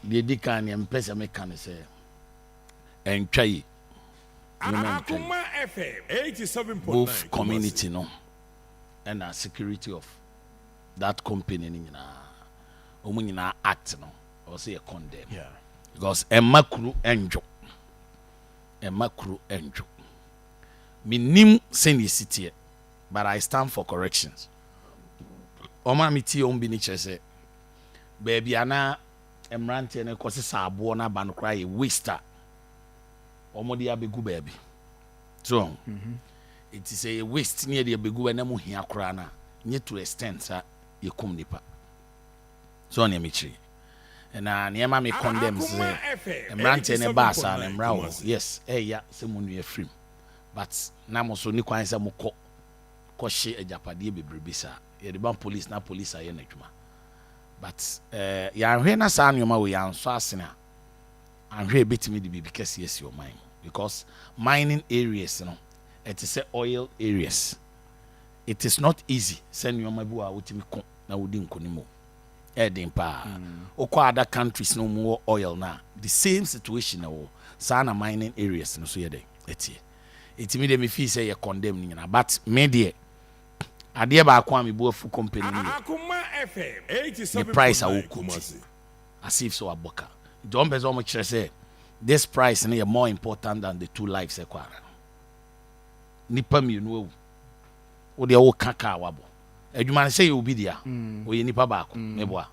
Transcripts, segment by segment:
the Dikan and Pesa Mekan say, and try Akoma FM 87.9 both community no and the security of that company na act no or say a condemn. Yeah. Because a macro enjo. Me nim senior city, but I stand for corrections. Oma miti ombi ni chese. Baby ana emrante ne kosi sabo na ban cry waster. Omodi abegu baby. So it is a waste near the abegu na mu hia kra na nye to extent sa ye kum nipa. So on yemichi. Na niema me condemn say emrante ne ba sa na mra wo. Yes, ya se munu ye free. But na mo so ni kwan se mo ko hye ajapade bebrebisa. Ye the ban police na police aye na dwuma. But ya hwe na sa nyoma we ya nso asena. Anhwe betimi de bi because yes your mind. Because mining areas, you know, it is oil areas. It is not easy. Send your mabu a wutimi kon na wudi nkonimo. Edin pa. Oko other countries no more oil na. The same situation na wo. Sana mining areas no so yede. Etie. Etimi de me feel say you condemn ni na. But me de ade ba akwa me bo afu company ni. Akoma FM 87.9 the price a wo kuti. As if so aboka. Don't be so much say this price is more important than the two lives equal. Nipa mi no wo de wo kaka wabo. Adwuma say you be there. We nipa baako meboa.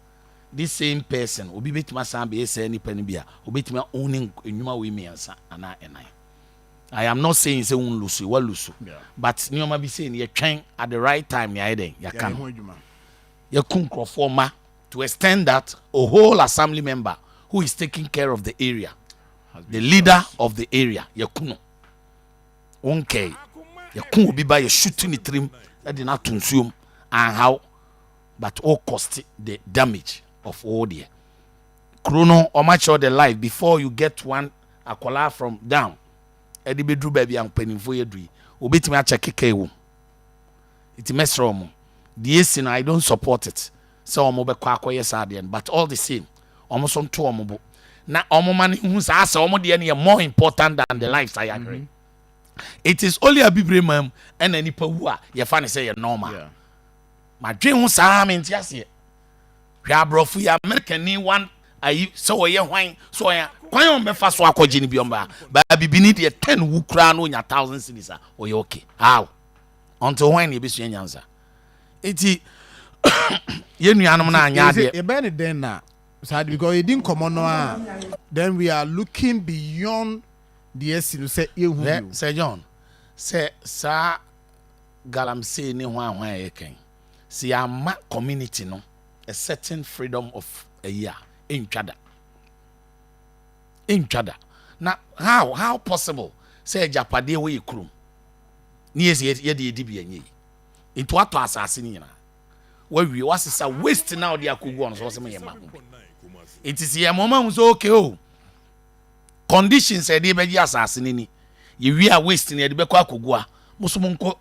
This same person obi betima san be say nipa ni bia obetima owning enwuma we miensa ana enan. I am not saying say un lusu wa lusu. But nyoma bi say ye twen at the right time ya den ya kan. Ya kun krofo ma to extend that a whole assembly member who is taking care of the area. The leader of the area, Yakuno. Okay. Yakun be by a shooting the trim that did not consume and how, but all cost the damage of all the chrono or much of the life before you get one akola from down. Eddie bedru baby and penny for your dream. Obit me a check a it's mess wrong. The sin I don't support it. So I'm over quack yes, but all the same, almost on 2 omobo. Na omoman who's asked omo more important than the lives I agree. It is only a bibremam and any power you find say normal. Yeah. My dream was mean yes ye. Ya bro for ya American ni one I so ye wine so ya kwan on be fa so akogye ni biomba ba bibini de 10 wu kra no nya 1000 cedis o ye okay. How? Until when you be so nyanza. Eti ye nuanom na anya de. E be ne den na because it didn't come on, then we are looking beyond the SC say you say John say sa galam say ni hwan ye ken see ama community no a certain freedom of a year in chada now how possible say japade we krum ni ye de bi anyi into ato asase ni na we was a waste now the akugu on so say me ma. It is your moment was okay. Oh, conditions a day by the assassin. You are wasting a debecqua kugua. Musumunko,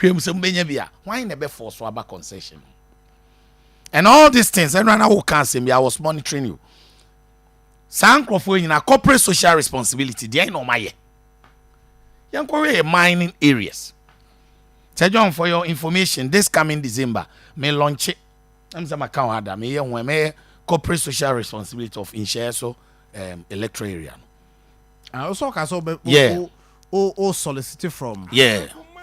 him some benyabia. Why never force swabba concession? And all these things, everyone who can't see me, I was monitoring you. Sanko for in a corporate social responsibility, they ain't no my young Korea mining areas. Tell John for your information, this coming December may launch it. I'm some account had me may corporate social responsibility of Inshaso electoral area. I also can so solicit from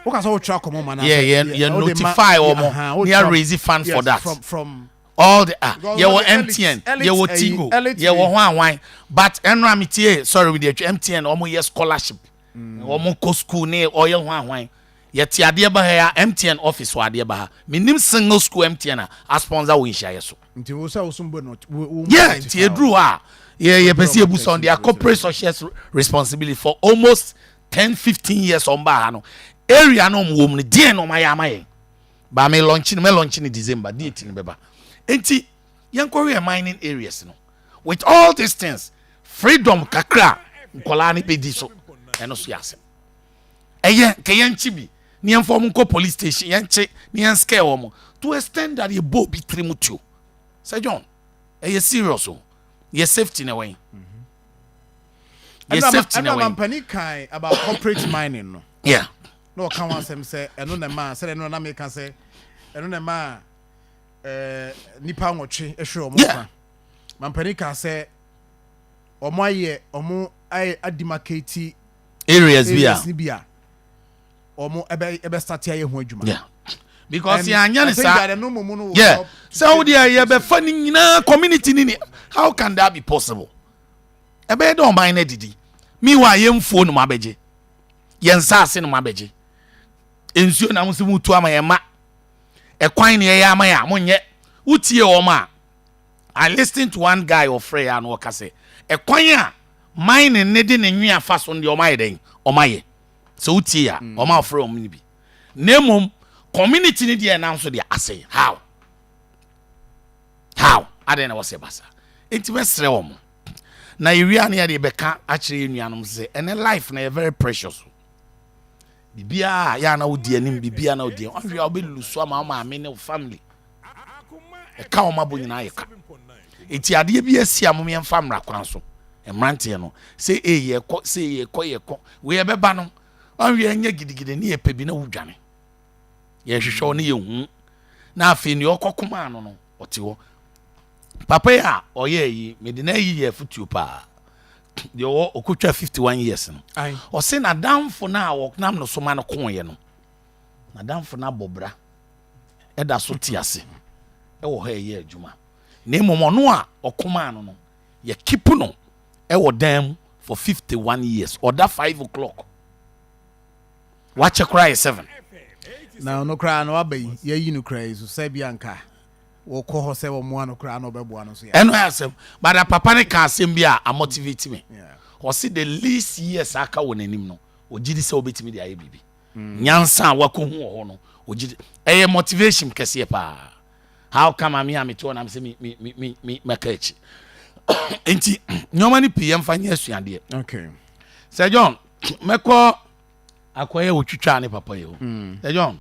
what can track man you notify or near raise fund for that from all the you were MTN you were Tigo you were wine but enramity sorry with the MTN almost year scholarship almost co school near oil wine yet ya ba here MTN office wa de ba minim single school MTN a sponsor we share so nti wo sa osumbo no nti edru a ye pese ebuso on their corporate social responsibility for almost 10-15 years on ba no area no mo mu de no maye ba me launch in December date ni beba enti yankori mining areas no with all these things freedom kakra nkola ni pedi so eno so yase eye kayanchi bi ni inform ko police station yanche ni yan scare wo to extend that ye bo bi trimutu say John eye serious o Your safety in a way. Your And safety in a way. I'm panicking about corporate mining. No. Yeah. No, come on, say, and no man, say, no, I can say, and no man, Nippon watching a show. Yeah. Man, panica say, or my year, or more, I demarcate Areas be. Or more, ebe start here, you Yeah. Because yeah, yeah. So dear, be funny in a community. How can that be possible? I bet don't mind it. Me wa yem phone ma beje. Yen sase no ma beje. Ensuo na musu mutu ama ye ma. E kwan ne ye ama ya monye. Utie o ma. I listened to one guy of Freya no ka say. E kwan a mine ne de ne nwa fa so de o ma ye den. O ma ye. So utie ya, o ma ofre o mni bi. Nemom community ni dey na so dey asay. How? I don't know what say basa. Enti mesre wo mo. Na area na dey beka a kire nuanom say ene life na very precious. Bibia ya na wodi anim bibia na wodi. Onhwe obe luso ma me ne family. E ka o mabo nyina ye ka. Enti ade bi asi amom ye mfa mra kwan so. Emrante no say ye ko say ye ko we ye beba no. Onhwe anya gidigide ne ye pebi na wudwane. Ye hwehwe ne ye hu. Na afi ne okokoma no ote wo. Papa ya oye yi medina yi ye futu pa. De o okutwa 51 years no. O se na damfo na awok nam no so ma no kon ye no. Na damfo na bobra. Eda so ti ase. E wo ha ye adwuma. Na emomo no a okoma no ye keep no e wo dam for 51 years or that 5 o'clock. Watch a cry 7. Now no cry no abai ye yi no cry so say bianca. Wo ko ho say wo mo no cry no bebo no so ya. Eno asem but the papa ne ka asem bia a motivate me. Yeah. Or see the least years aka won anim no. O gidi say obetimi de aye bibi. Nyansa wakohu ho no. O gidi eye motivation kese pa. How come am to na say me makachi. Enti nyoma ni PM fanya asuade. Okay. Sir John, meko akoye otwitwa ne papa ye o. Sir John